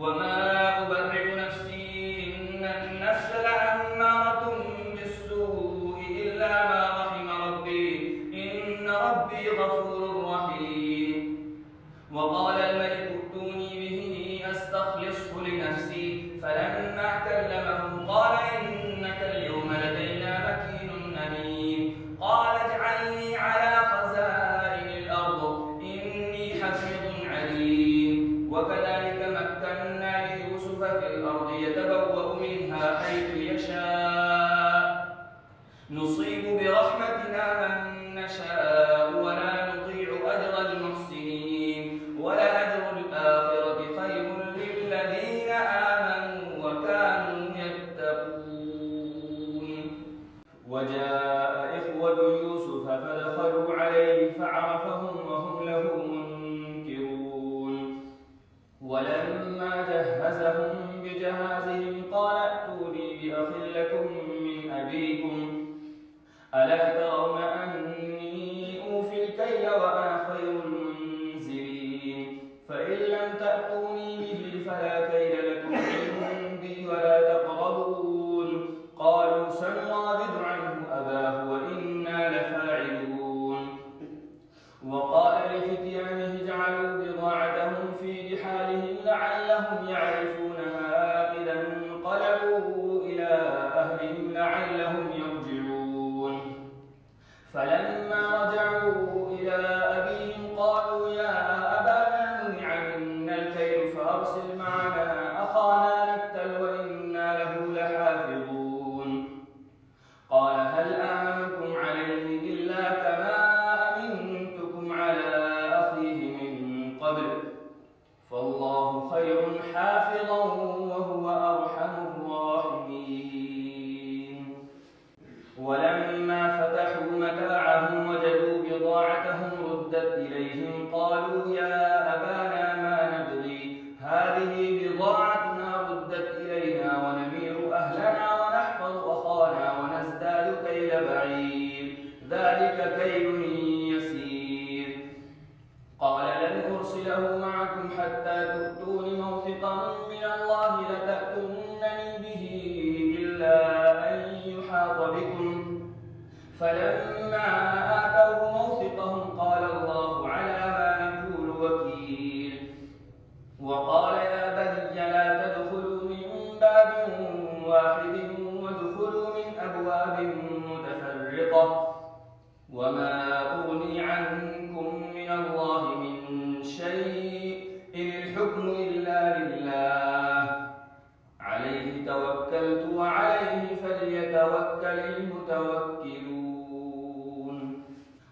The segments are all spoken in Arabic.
وما أبرئ نفسي إن النفس لأمارة بالسوء إلا ما رحم ربي إن ربي غفور رحيم. وقال الملك ائتوني به أستخلصه لنفسي فلما كلمه قال إنك اليوم لدينا مكين أمين. قال اجعلني على خزائن الأرض إني حفيظ عليم. وكذلك مكنا ليوسف في الأرض يتبوأ منها حيث يشاء نصيب برحمتنا من نشاء ولا نضيع أجر المحسنين ولأجر الآخرة خير للذين آمنوا وكانوا يتقون. وجاء إخوة يوسف فدخلوا عليه فعرفهم وهم له منكرون. ولما جهزهم بجهازهم قال ائتوني بأخ لكم من أبيكم ألا ترون أني أوفي الكيل وأنا خير المنزلين فإن لم تأتوني به فلا كيل لكم عندي ولا تقربون. قالوا سنراود عنه أباه وإنا لفاعلون. وقال لفتيانه اجعلوا بضاعتهم في رحالهم لعلهم يعرفونها إذا انقلبوا إلى أهلهم لعلهم يرجعون. فلما رجعوا إلى أبيهم قالوا يا أبانا منع منا الكيل فأرسل معنا أخانا نكتل وإنا له لحافظون. قال هل آمنكم عليه إلا كما أمنتكم على أخيه من قبل فالله خير حافظا وهو أرحم الراحمين. ولما فتحوا متاعهم وجدوا بضاعتهم ردت إليهم قالوا يا أبانا ما نبغي هذه بضاعتنا ردت إلينا ونمير أهلنا ونحفظ أخانا ونزداد كيل بعير ذلك كيل يسير. قال لن أرسله معكم حتى تؤتون موثقا من الله لتأتونني به إلا أن يحاط بكم. فلما آتوه موثقهم قال الله على ما نقول وكيل. وقال يا بني لا تدخلوا من باب واحد وادخلوا من أبواب متفرقة وما أغني عنكم من الله من شيء إن الحكم إلا لله عليه توكلت وعليه فليتوكل المتوكلون.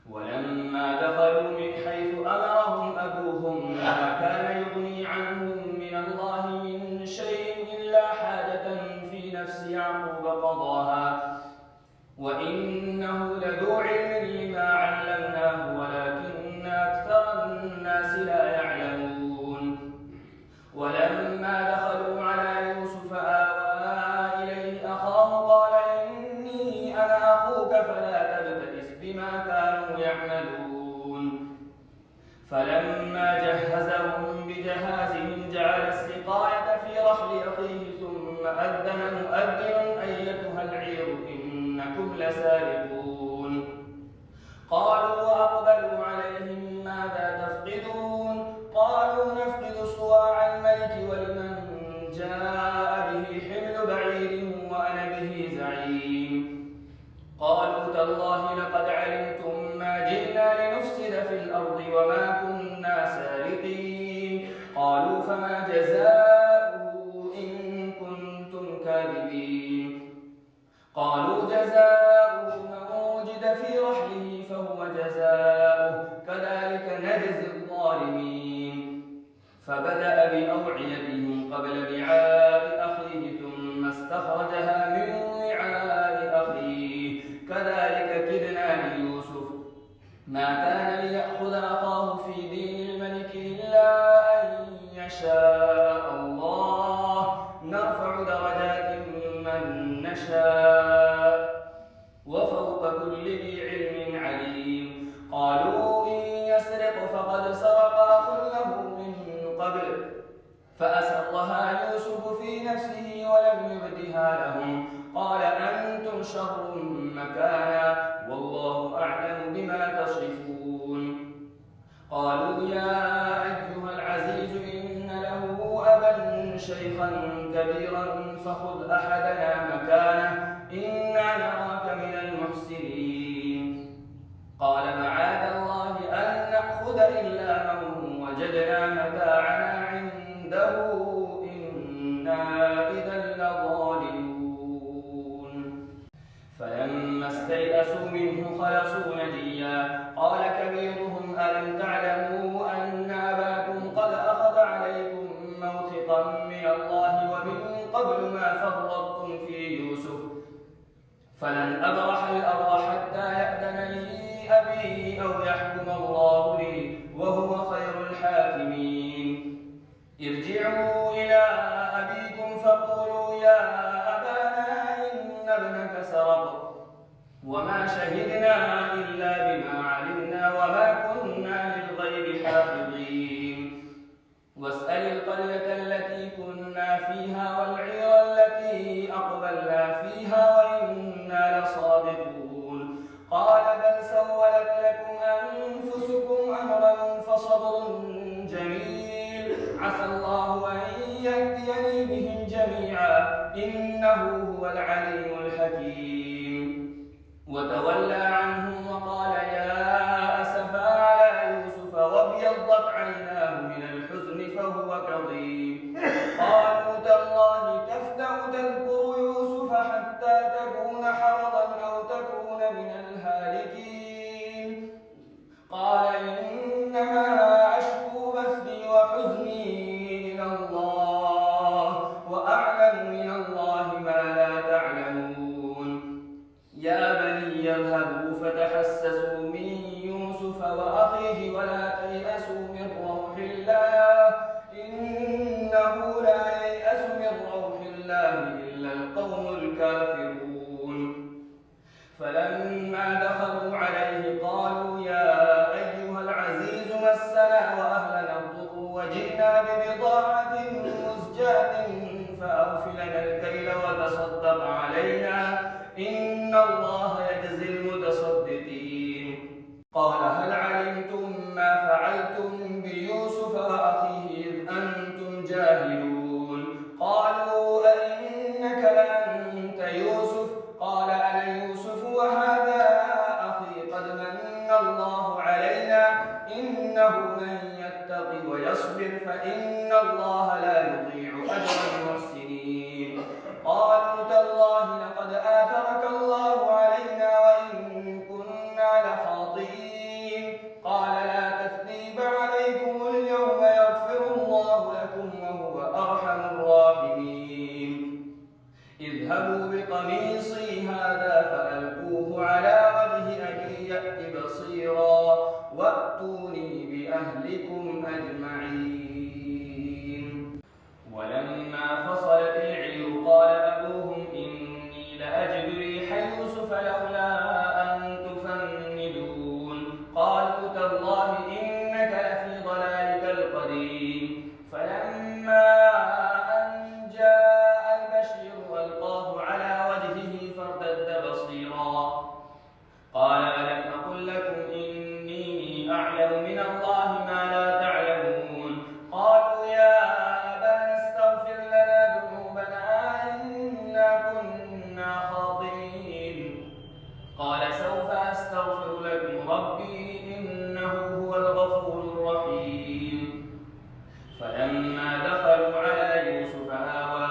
ولما دخلوا من حيث أمرهم أبوهم ما كان يغني عنهم من الله من شيء إلا حاجة في نفس يعقوب قضاها وإنه لذو علم لما علمناه ولكن أكثر الناس لا يعلمون. ولما دخلوا على يوسف آوى إليه أخاه قال إني أنا أخوك فلا تبتئس بما كانوا يعملون. فلما جهزهم بجهازهم جعل السقاية في رحل أخيه ثم أذن مؤذن أيتها العير إنكم لسارقون. قالوا وأقبلوا عليهم ماذا تفقدون؟ قالوا نفقد صواع الملك ولمن جاء به حمل بعير وأنا به زعيم. قالوا تالله لقد علمتم ما جئنا لنفسد في الأرض وما كنا سارقين. قالوا فما جزاؤه إن كنتم كاذبين. قالوا جزاؤه من وجد في رحله فهو جزاؤه كذلك نجزي الظالمين. فبدأ بأوعيتهم قبل وعاء أخيه ثم استخرجها من وعاء أخيه كذلك كدنا ليوسف ما كان ليأخذ أخاه في دين الملك إلا أن يشاء الله نرفع درجات من نشاء وفوق كل ذي علم عليم. قالوا إن يسرق فقد سرق أخ له من قبل فاستنصرها يوسف في نفسه ولم يبدها لهم قال أنتم شر مكانا والله أعلم بما تصفون. قالوا يا أيها العزيز إن له أبا شيخا كبيرا فخذ أحدنا مكانه إنا نراك من المحسنين. قال معاذ الله أن نأخذ إلا من وجدنا متاعنا عنده إنا إذا لظالمون. فلما استيئسوا منه خلصوا نجيا قال كبيرهم ألم تعلموا أن أباكم قد أخذ عليكم موثقا من الله ومن قبل ما فرطتم في يوسف فلن أبرح الأرض حتى يأذن لي أبي أو يحكم الله لي وهو خير الحاكمين. ارجعوا إلى أبيكم فقولوا يا أبانا إن ابنك سرق وما شهدنا إلا بما علمنا وما كنا للغيب حافظين. واسأل القرية التي كنا فيها والعير التي أقبلنا فيها وإنا لصادقون. قال بل سولت لكم أنفسكم أمرا فصبر جميل عسى الله أن يهديني بهم جميعا إنه هو العليم الحكيم. وتولى عنهم وقال يا أسفا على يوسف وابيضت عيناه من الحزن فهو كظيم. قالوا تالله تفتأ تذكر يوسف حتى تكون حرضا أو تكون من الهالكين. قال إنما أشكو بثي وحزني إلى الله وأعلم من الله ما لا تعلمون. يا بني اذهبوا فتحسسوا من يوسف وأخيه ولا تيأسوا من روح الله إنه لا ييأس من روح الله إلا القوم الكافرون. فلما دخلوا عليه قالوا يا أيها العزيز مسنا وأهلنا الضر وجئنا ببضاعة مزجاة فأوف لنا الكيل وتصدق علينا إن الله يجزي المتصدقين. قال هل علمتم ما فعلتم بيوسف وأخيه إذ أنتم جاهلون؟ قالوا أئنك لأنت يوسف؟ قال أنا يوسف وهذا أخي قد من الله علينا إنه من يتق ويصبر فإن الله لا يضيع أجر المحسنين. قالوا تالله لقد آثرك الله علينا وإن كنا لخاطئين. قال لا تثريب عليكم اليوم يغفر الله لكم وهو أرحم الراحمين. اذهبوا بقميصي هذا فألقوه على وجه أبي يأت بصيرا وأتوني بأهلكم أجمعين. ولما فصلت العير قال أبوهم إني لأجد ريح يوسف لولا أن تفندون. قالوا تالله إنك لفي ضلالك القديم. فلما أن جاء البشير ألقاه على وجهه فارتد بصيرا قال ألم أقل لكم إني أعلم من الله ما لا تعلمون. قالوا يا أبانا استغفر لنا ذنوبنا إنا كنا خاطئين. قال سوف أستغفر لكم ربي إنه هو الغفور الرحيم. فلما دخلوا على يوسف آوى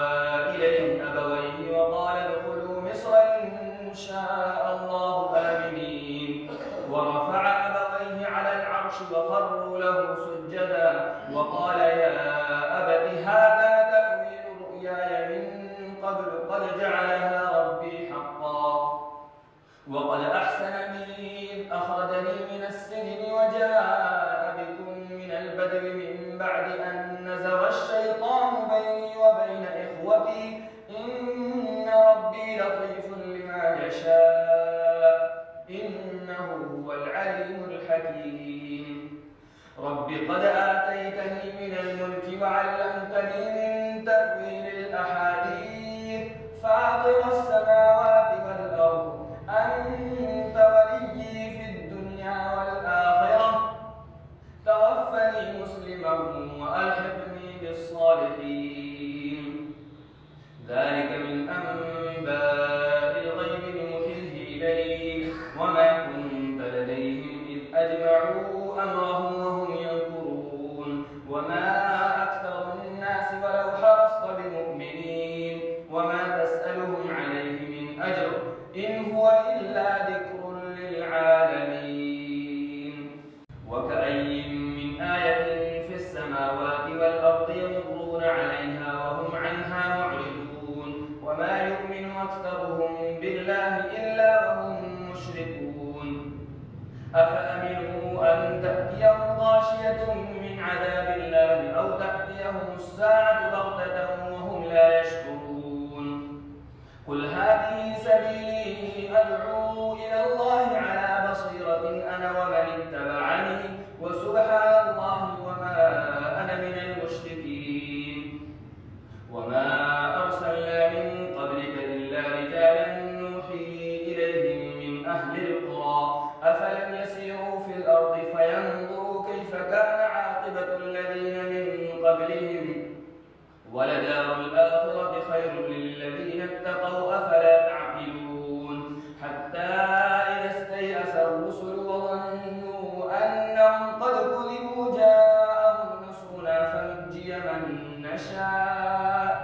إليه أبويه وقال ادخلوا مصر إن شاء الله آمنين. ورفع أبويه على العرش وخروا له سجدا وقال يا أبت هذا تأويل رؤياي من قبل قد جعلها ربي حقا وقد أحسن بي إذ أخرجني من السجن وجاء بكم من البدو من بعد أن نزغ الشيطان بيني وبين إخوتي إن ربي لطيف لما يشاء إنه هو العليم الحكيم. رب قد آتيتني من الملك وعلمتني من الصالحين. ذلك من أنباء الغيب نوحيه إليك وما كنت لديهم إذ أجمعوا أمرهم وهم يمكرون. وما أكثر الناس ولو حرصت بمؤمنين وما تسألهم عليه من أجر إن هو إلا ذكر للعالمين. وكأي من آية في السماوات والأرض يمرون عليها وهم عنها معرضون وما يؤمن أكثرهم بالله إلا وهم مشركون. أفأمنوا أن تأتيهم غاشية من عذاب الله أو تأتيهم الساعة بغتة وهم لا يشعرون. قل هذه سبيلي أدعو إلى الله على بصيرة أنا ومن اتبعني وسبحان الله وما أنا من المشركين. وما أرسلنا من قبلك إلا رجالا نوحي إليهم من أهل القرى أفلم يسيروا في الأرض فينظروا كيف كان عاقبة الذين من قبلهم ولدار الآخرة خير للذين اتقوا أفلا تعقلون. حتى إذا استيأس الرسل وظنوا أنهم قد كذبوا جاءهم نصرنا فنجي من نشاء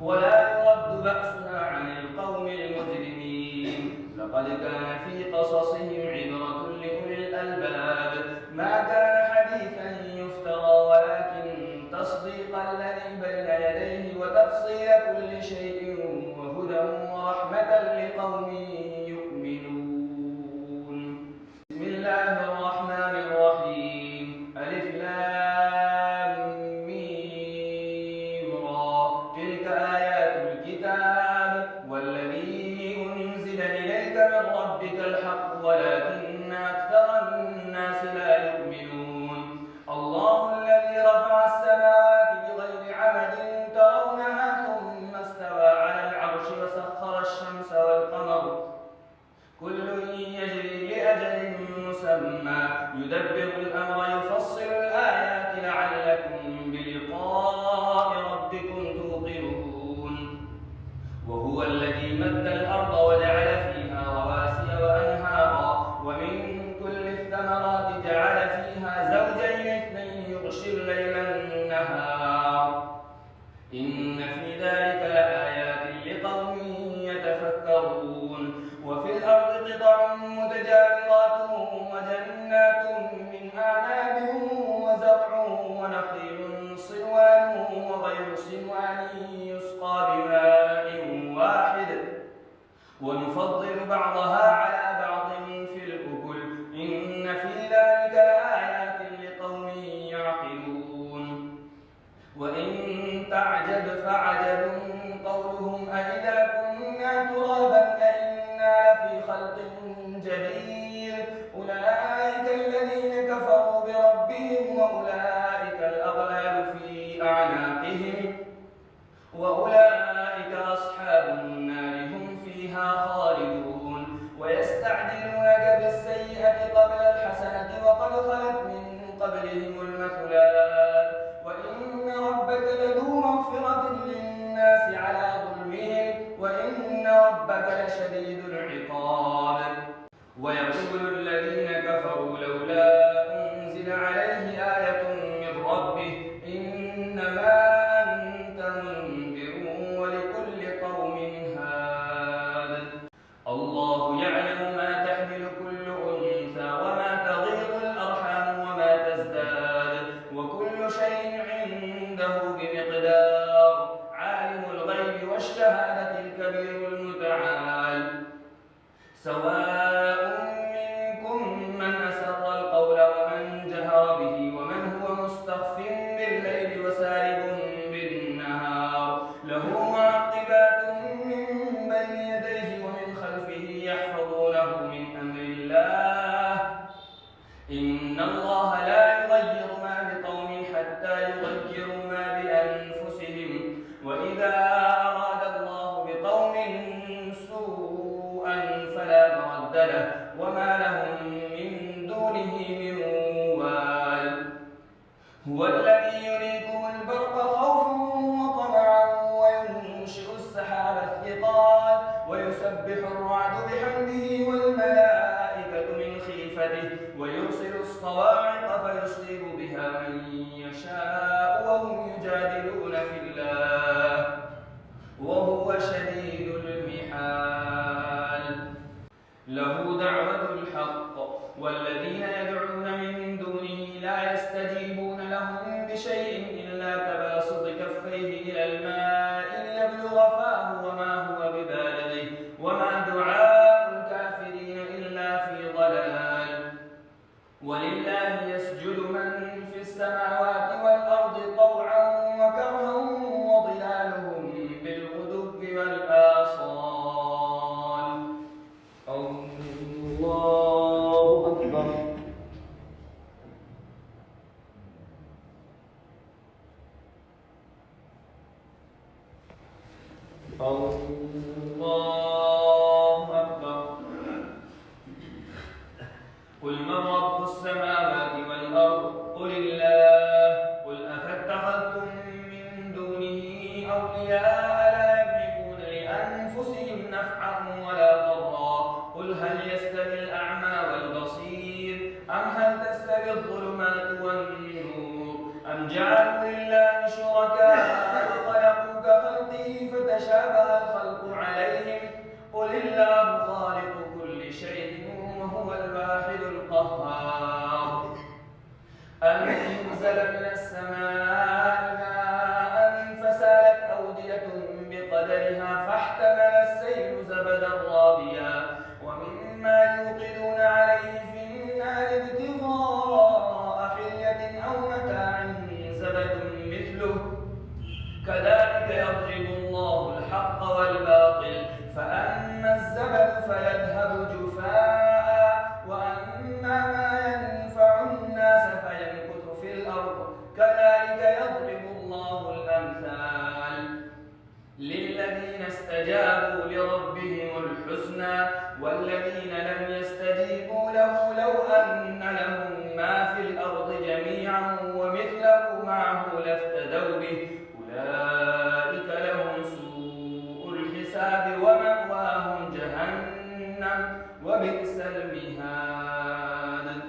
ولا يرد بأسنا عن القوم المجرمين. لقد كان في قصصهم عبرة لأولي الألباب ما كان حديثا يفترى ولكن تصديق الذي بين يديه وتفصيل كل شيء وهدى ورحمة لقوم يؤمنون. بسم الله الرحمن الرحيم. ألف لام ميم را. تلك آيات الكتاب والذي أنزل إليك من ربك الحق ولكن أكثر الناس لا يؤمنون. الله الذي رفع السماوات بغير عمد ترونها ثم استوى على العرش وسخر الشمس والقمر كل يجري لأجل مسمى يدبر الأمر يفصل الآيات لعلكم بلقاء ربكم توقنون. وهو الذي مد الأرض وجعل فيها رواسي وأنهارا ومن كل الثمرات جعل فيها زوجين اثنين يغشي الليل النهار إن في ذلك لآيات لقوم يتفكرون. وفي الأرض قطع متجاورات وجنات من أعناب وزرع ونخيل صنوان وغير صنوان يسقى بماء واحد ونفضل بعضها على بعض في الأكل إن في ذلك لآيات لقوم يعقلون. وإن تعجب فعجب قولهم أإذا كنا ترابا أإنا لفي خلق جديد أولئك الذين كفروا بربهم وأولئك الأغلال في أعناقهم وأولئك أصحاب النار هم فيها خالدون. ويستعجلونك بالسيئة قبل الحسنة وقد خلت من قبلهم المثلات وإن ربك لذو مغفرة للناس على ظلمهم وإن ربك لشديد العقاب. ويقول الذين كفروا لولا أنزل عليه آية من ربه إنما أنت منذر ولكل قوم هاد. الله يعلم ما تحمل كل أنثى وما تغيض الأرحام وما تزداد وكل شيء عنده بمقدار. عالم الغيب والشهادة الكبير المتعال. سواء منكم من أسر القول ومن جهر به ومن هو مستخف بالليل وسارب بالنهار له معقبات من بين يديه ومن خلفه يحفظونه من أمر الله إن الله لا يغير ما بقوم حتى يغيروا ما بأنفسهم وإذا أراد الله بقوم سوءا فلا مرد الصواعق فيصيب بها من يشاء وهم يجادلون في الله وهو شديد المحال. له دعوة الحق والذين يدعون من دونه لا يستجيبون لهم بشيء إلا كباسط كفيه إلى الماء ليبلغ فاه وما هو ببالغه وما دعاء الكافرين إلا في ضلال. ولله يسجد من في السماوات والأرض طوعا وكرها وظلالهم بالغدو والآصال. الله أكبر. الله أكبر. قل من رب السماوات والأرض قل الله. قل أفاتخذتم من دونه أولياء لا يملكون لأنفسهم نفعا ولا ضرا. قل هل يستوي الأعمى والبصير أم هل تستوي الظلمات والنور أم جعلوا لله شركاء خلقوا كخلقه فتشابه الخلق عليهم. قل الله خالق كل شيء وهو الواحد القهار. أنزل من السماء ماء فسالت أودية بقدرها فاحتمل السيل زبدا رابيا ومما يوقدون عليه في النار ابتغاء حلية أو متاع زبد مثله كذلك يضرب الله الحق والباطل فأما الزبد فيذهب جفاء وأما ما ينفع الناس فيمكث في الأرض كذلك يضرب الله الأمثال. للذين استجابوا لربهم الحسنى والذين لم يستجيبوا له لو أن لهم ما في الأرض جميعا ومثله معه لافتدوا به أولئك لهم سوء الحساب ومأواهم جهنم وبئس المهاد.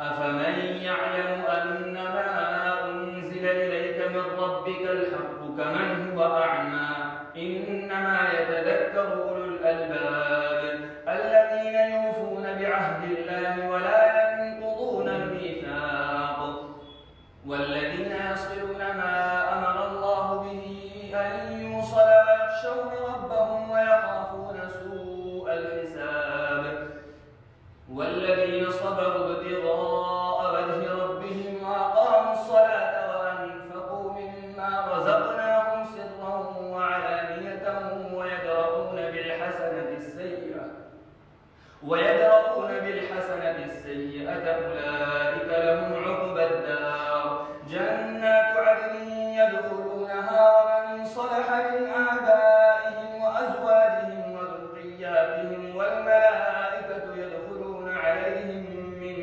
أفمن يعلم أنما أنزل إليك من ربك الحق كمن هو أعمى إنما يتذكر أولو الألباب الذين يوفون بعهد الله ولا ينقضون الميثاق والذين يصلون ما أمر الله به أن يوصل ويخشون ربهم ويخافون سوء الحساب والذين صبروا ابتغاء وجه ربهم وأقاموا الصلاة وأنفقوا مما رزقناهم سرا وعلانية ويدرؤون بالحسنة السيئة أولئك لهم عقبى الدار جنات عدن يدخلونها ومن صلح من آبائهم وأزواجهم وذرياتهم والملائكة يدخلون عليهم من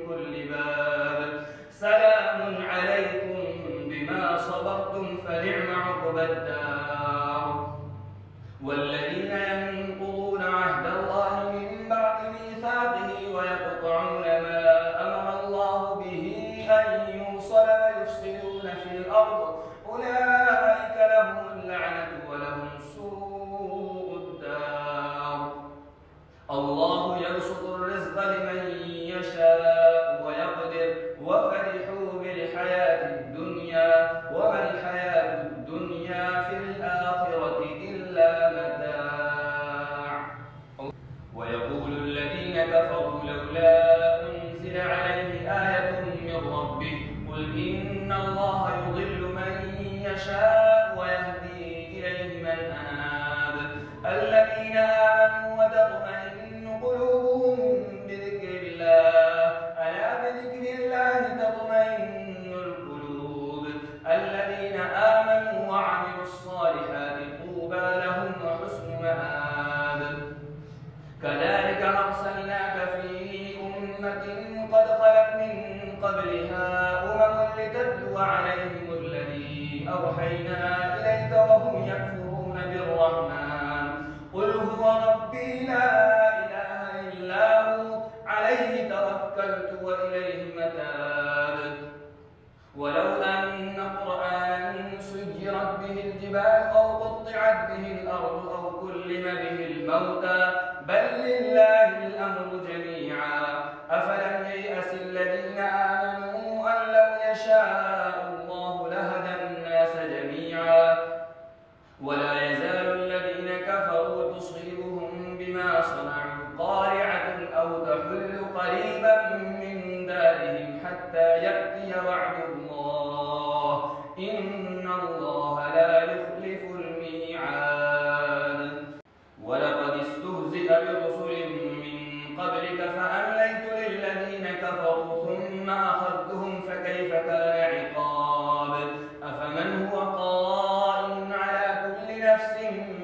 كل باب سلام عليكم بما صبرتم فنعم عقبى الدار. والذين ينقضون عهد الله من بعد ميثاقه ويقطعون ما أمر الله به أن يوصل ويفسدون في الأرض أولئك لهم اللعنة ولهم سوء الدار. الله يبسط الرزق لمن يشاء ويقدر وفرحوا بالحياة الدنيا وما الحياة الدنيا في الآخرة إلا متاع. ويقول الذين كفروا لولا أنزل عليه آية من ربه قل إن الله يضل من يشاء ويهدي إليه من أناب الذين آمنوا وتطمئن قلوبهم بذكر الله ألا بذكر الله تطمئن القلوب الذين آمنوا وعملوا الصالحات طوبى لهم وحسن مآب. كذلك أرسلناك في أمة قد خلت من قبلها أمم لتتلو عليهم الذي أوحينا إليك وهم يكفرون بالرحمن قل هو ربي لا إله إلا هو عليه توكلت توكلت وإليه متاب. ولو أن قرآنا سيرت به الجبال أو قطعت به الأرض أو كلم به الموتى بل لله الأمر جميعا. أفلم ييأس الذين آمنوا أن لو يشاء الله لهدى الناس جميعا. ولا يزال الذين كفروا تصيبهم بما صنعوا قارعة أو تحل قريبا من دارهم حتى يأتي وعد الله إن الله لا يخلف الميعاد. ولقد استهزئ برسل من قبلك فأمليت للذين كفروا ثم أخذتهم فكيف كان عقاب. أفمن هو قائم على كل نفس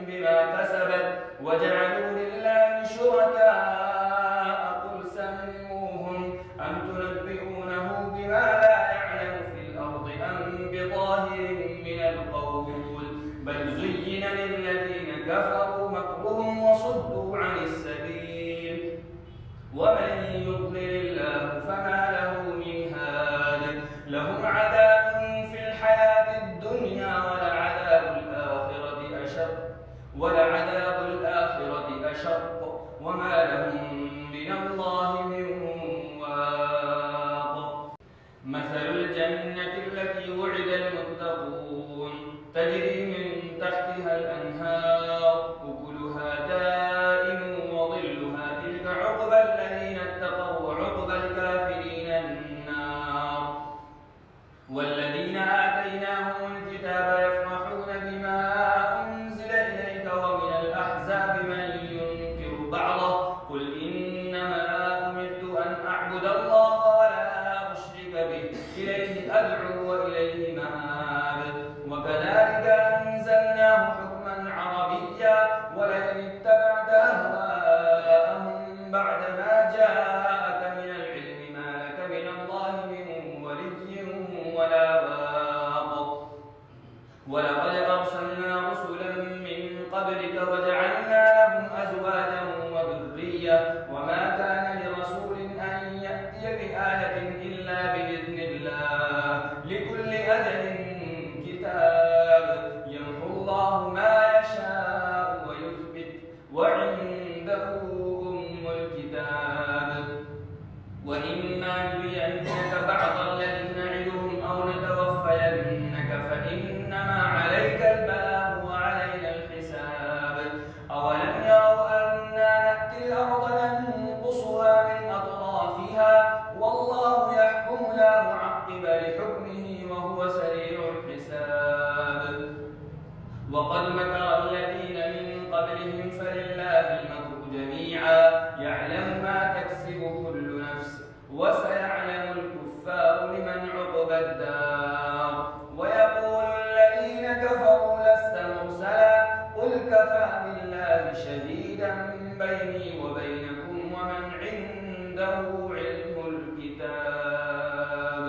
بما كسبت وجعلوا لله شركاء قل سموهم أم تنبئونه بما لا يعلم في الأرض أم بظاهر من القول بل زين للذين كفروا مكرهم وصدوا عن السبيل ومن يضلل الله فما له من هاد. لهم عذاب في الحياة الدنيا ولعذاب الآخرة أشق وما لهم من الله من واق. مثل الجنة التي وعد المتقون تجري من تحتها الأنهار أكلها دائم وظلها تلك عقبى الذين اتقوا وعقبى الكافرين النار. والذين آتيناهم الكتاب يفرحون بما أنزل إليك ومن الأحزاب من ينكر بعضه قل إنما أمرت أن أعبد الله ولا أشرك به إليه أدعو وإليه مآب. وكذلك أنزلناه حكما عربيا ولئن اتبعت أهواءهم بعد ما جاءك من العلم ما لك من الله من ولي ولا واق. ولقد أرسلنا رسلا من قبلك وجعلنا لهم أزواجا وذرية وما كان لرسول أن يأتي بآية إلا بإذن الله لكل أجل كتاب يمحو الله ما يشاء ويثبت وعنده أم الكتاب. وإما نرينك بعض الذي نعدهم أو نتوفينك فإنما عليك البلاغ وعلينا الحساب. أولم يروا أنا نأتي الأرض ننقصها من أطرافها والله يحكم لا معقب لحكمه وهو سريع الحساب. وقد مكر الذين من قبلهم فلله المكر جميعا يعلم ما تكسب كل نفس وسيعلم الكفار لمن عقبى الدار. ويقول الذين كفروا لست مرسلا قل كفى بالله شهيدا بيني وبينكم ومن عنده علم الكتاب.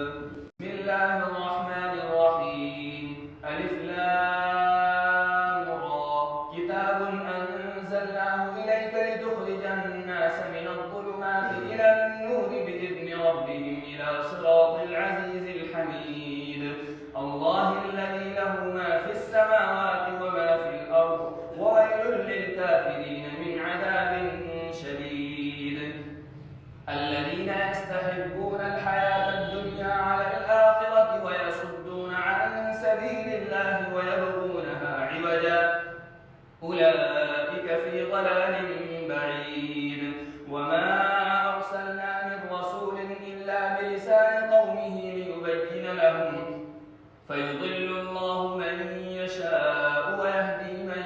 بسم الله الرحمن الرحيم ألف لام را كتاب أنزلناه إليك لتخرج الناس من الظلمات إلى النور بإذن ربهم إلى صراط العزيز الحميد. الله الذي له ما في السماوات وما في الأرض وويل للكافرين من عذاب شديد. الذين يستحبون الحياة الدنيا على الآخرة ويصدون عن سبيل الله ويبغونها عوجا أولئك في ضلال بعيد. وما أرسلنا من رسول إلا بلسان قومه ليبين لهم فيضل الله من يشاء ويهدي من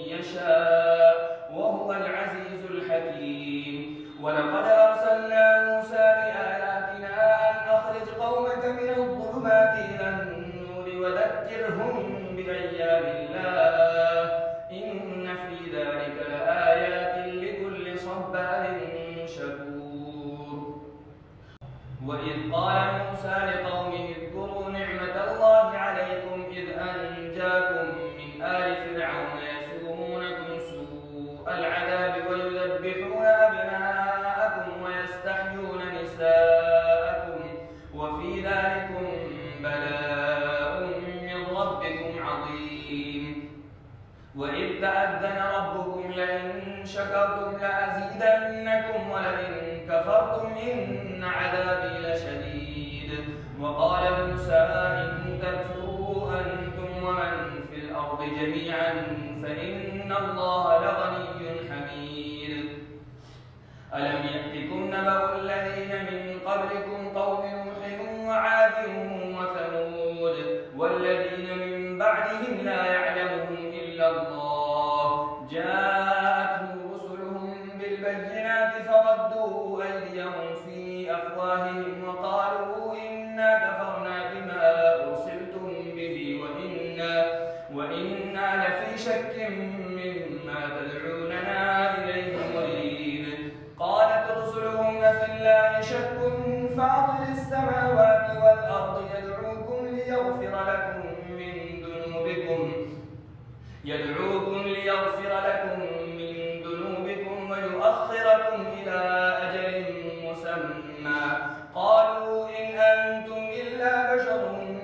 يشاء وهو العزيز الحكيم. ولقد أرسلنا موسى بآياتنا أن أخرج قومك من الظلمات إلى النور وذكرهم بأيام الله إن في ذلك لآيات لكل صبار شكور. وإذ قال موسى لقومه اذكروا نعمة الله عليكم إذ أنجاكم من آل فرعون يسومونكم سوء العذاب ويذبحون أبناءكم ويستحيون نساءكم وإذ تأذن ربكم لئن شكرتم لأزيدنكم ولئن كفرتم إن عذابي لشديد. وقال موسى إن تكفروا أنتم ومن في الأرض جميعا فإن الله لغني حميد. ألم يأتكم نبأ الذين من قبلكم قوم نوح وعاد وثمود والذين من بعدهم لا يعلمهم إلا الله جاءتهم رسلهم بالبينات فردوا أيديهم في أفواههم وقالوا إنا كفرنا بما أرسلتم به وإنا لفي شك مما تدعوننا إليه مريب. قالت رسلهم أفي الله شك فاطر السماوات والأرض يدعوكم ليغفر لكم من ذنوبكم ويؤخركم إلى أجل مسمى. قالوا إن أنتم إلا بشر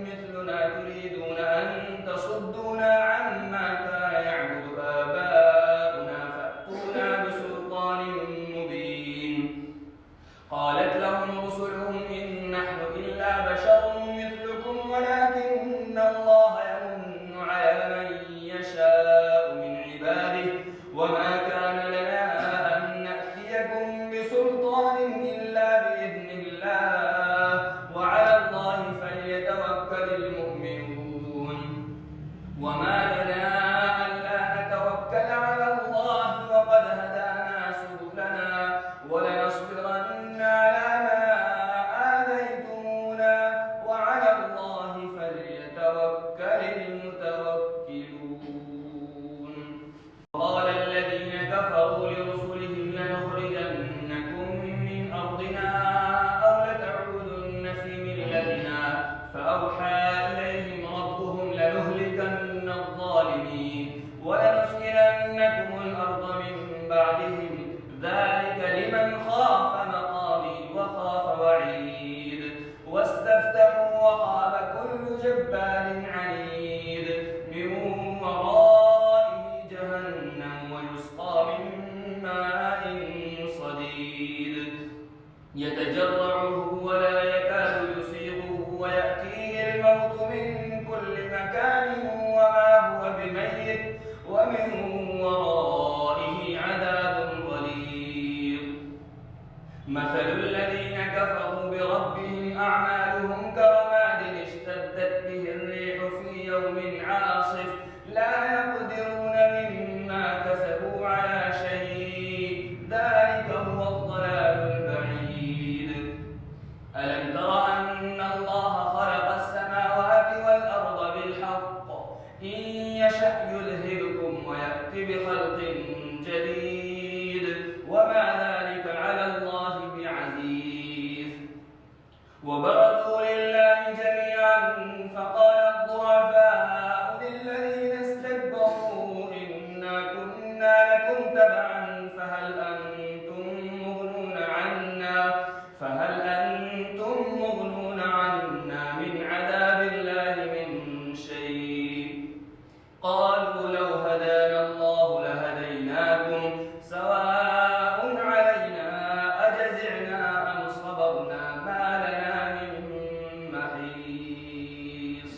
مثلنا تريدون أن تصدونا عما كان يعبد آباؤنا فأتونا بسلطان مبين. قالت لهم رسلهم إن نحن إلا بشر مثلكم ولكن الله يمن على من يشاء من عباده وما كان لنا أن نأتيكم بسلطان إلا بإذن الله وعلى الله فليتوكل المؤمنون. وما لنا ألا نتوكل على الله وقد هدانا سبلنا ولنصبرن على ما آذيتمونا وعلى الله فليتوكل المتوكلون. قال الذين كفروا لرسلهم لنخرجنكم من أرضنا أو لتعودن في ملتنا فأوحى إليهم ربهم لنهلكن الظالمين ولنسكننكم الأرض من بعدهم ذلك لمن خاف مقامي وخاف وعيد. واستفتحوا وخاب كل جبار عنيد من ورائه جهنم ويسقى من ماء صديد يتجرعه ولا يكاد يسيغه ويأتيه الموت من كل مكان وما هو بميت ومن ورائه عذاب غليظ. مثل الذين كفروا بربهم أعمالهم كرماد اشتدت به الريح في يوم عاصف لا يقدرون مما كسبوا على شيء ذلك هو الضلال البعيد. ألم تر أن الله خلق السماوات والأرض بالحق إن يشأ يذهبكم ويأتي بخلق جديد وما ذلك على الله بعزيز. وبرزوا لله جميعا فقال الضعفاء للذين استكبروا إنا كنا لكم تبعا فهل أنتم مغنون عنا من عذاب الله من شيء. قالوا لو هدانا الله لهديناكم سواء علينا أجزعنا أم صبرنا ما لنا من محيص.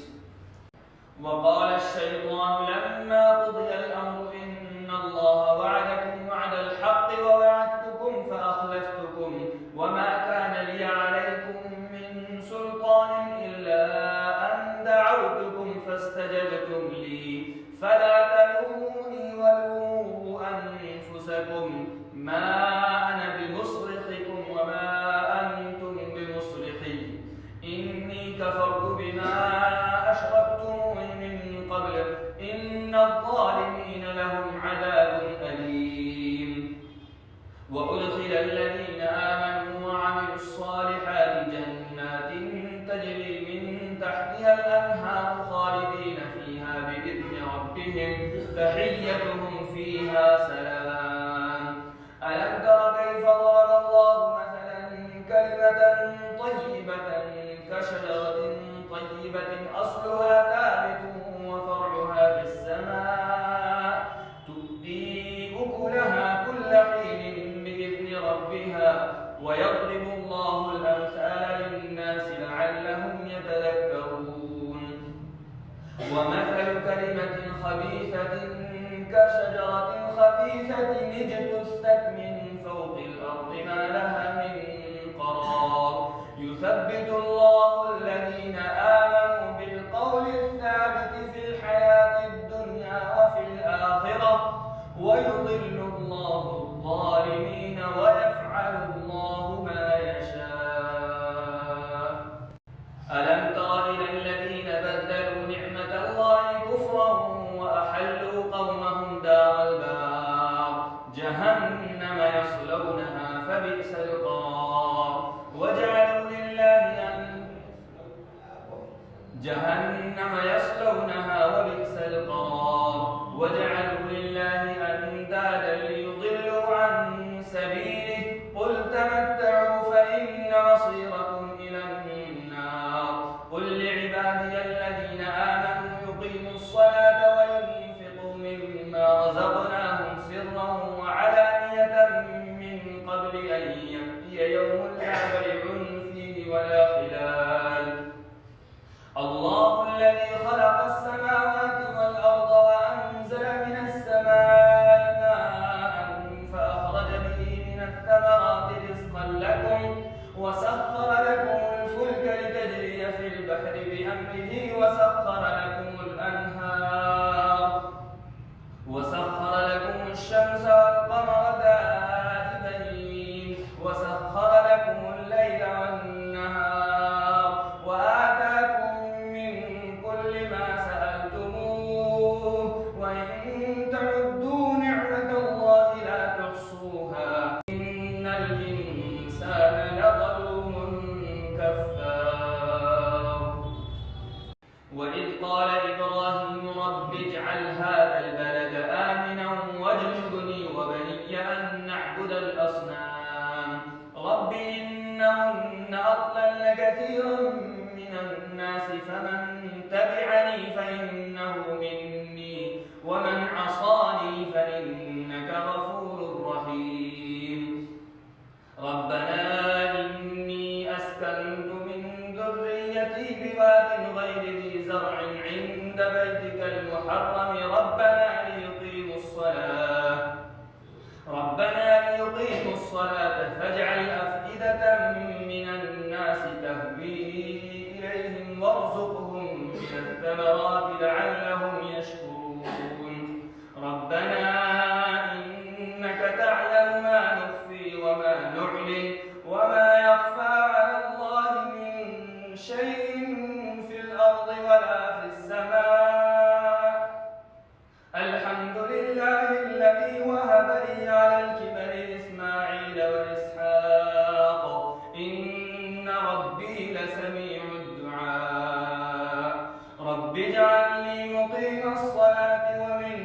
وقال الشيطان لما قضي الأمر إن الله وعدكم وعد الحق ووعدتكم فأخلفتكم وما كان لي عليكم من سلطان إلا أن دعوتكم فاستجبتم لي فلا تلوموني ولوموا أنفسكم ما أنا بمصرخكم وما أنتم بمصرخي إني كفرت بما أشركتموني من قبل إن الظالمين لهم عذاب أليم. وأدخل الذين آمنوا وعملوا الصالحات جنات تجري من تحتها الأنهار خالدين فيها بإذن ربهم تحيتهم فيها سلام. ألم تر كيف ضرب الله مثلا كلمة طيبة كشجرة طيبة أصلها ثابت وفرعها في السماء خبيثة كشجرة خبيثة اجتثت من فوق الأرض ما لها من قرار يثبت الله الذين آمنوا بالقول الثابت في الحياة الدنيا وفي الآخرة ويضل الله الظالمين ويفعل الله ما يشاء. ألم تر إلى الذين بدلوا نعمة الله كفرا وأحلوا قومهم دار البوار جهنم يصلونها فبئس القرار وجعلوا لله أندادا ليضلوا عن سبيله قل تمتعوا فإن مصيركم إلى النار قل لعبادي الذين آمنوا يقيموا الصلاة وينفقوا مما رزقناهم سرا وعلانية من قبل أن يأتي يوم لا بيع فيه ولا خلال الله الذي خلق السماوات والأرض وأنزل من السماء ماء فأخرج به من الثمرات رزقا لكم وسخر لكم الفلك لتجري في البحر بأمره وسخر لكم الأنهار وسخر لكم الشمس والقمر دائبين وسخر لكم الليل والنهار وآتاكم من كل ما سألتموه وإن تعدوا نعمة الله لا تحصوها إن الإنسان لظلوم كفار. وإذ قال إبراهيم رب اجعل هذا البلد آمنا واجنبني وبني أن نعبد الأصنام رب إنهن أضللن كثيرا من الناس فمن تبعني فإنه مني ومن عصاني فإنك غفور رحيم. ربنا إني أسكنت من ذريتي بواد غير ذي زرع عند بيتك المحرم ربنا ليقيموا الصلاة فاجعل أفئدة من الناس تهوي إليهم وارزقهم من الثمرات لعلهم يشكرون. ربنا إنك تعلم ما نخفي وما نعلن وما يخفى على الله من شيء في الأرض ولا في السماء. الحمد لله الذي وهب لي على الكبر إسماعيل وإسحاق إن ربي لسميع الدعاء. رب اجعلني مقيم الصلاة ومن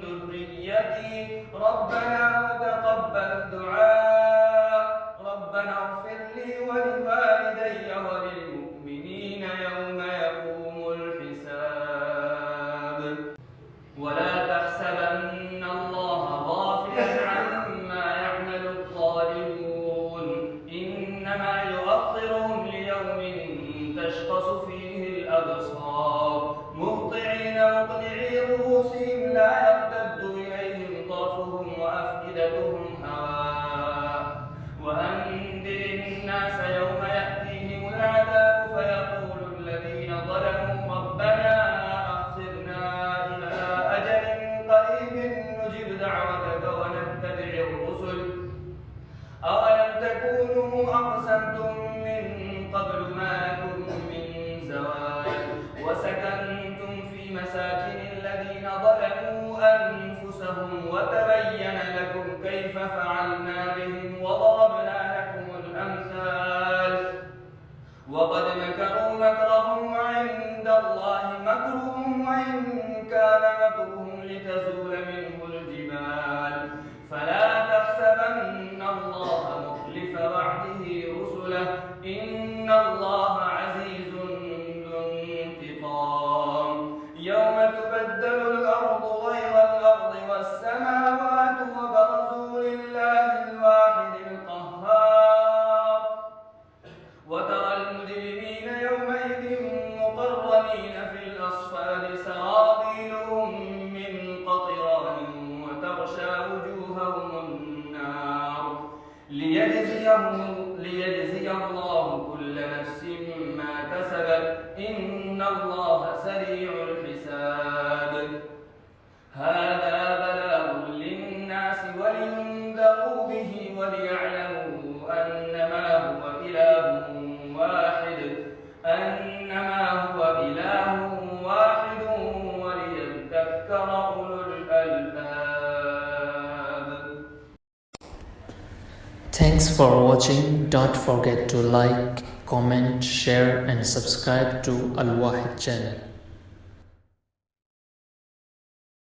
ذريتي ربنا وتقبل دعاء. ربنا اغفر لي ولوالدي وللمؤمنين يوم يقوم الحساب. ولا تحسبن الله غافلا عما يعمل الظالمون إنما يؤخرهم ليوم تشخص فيه الأبصار مهطعين مقنعي رؤوسهم لا يرتد إليهم طرفهم وأفئدتهم هواء. وأنذر الناس يوم يأتيهم العذاب فيقول الذين ظلموا ربنا أخرنا إلى أجل قريب نجب دعوتك ونتبع الرسل أولم تكونوا أقسمتم من قبل ما لكم من زوال وسكنتم في مساكن الذين ظلموا أنفسهم وتبين لكم كيف فعلنا بهم وضربنا لكم الأمثال. وقد مكروا مكرهم وعند الله مكرهم وإن كان مكرهم لتزول منه الجبال. فلا تحسبن الله مخلف وعده رسله إن الله عزيز ذو انتقام. يوم تبدل الأرض غير الأرض والسماوات وبرزوا لله الواحد القهار. وترى المجرمين يومئذ مقرنين في الأصفاد سرابيلهم تغشى وجوههم النار ليجزي الله كل نفس ما كسبت إن الله سريع الحساب. هذا بلاغ للناس ولينذروا به وليعلموا أنما هو إله واحد وليذكر أولو الألباب. Thanks for watching. Don't forget to like, comment, share and subscribe to Al Wahid channel.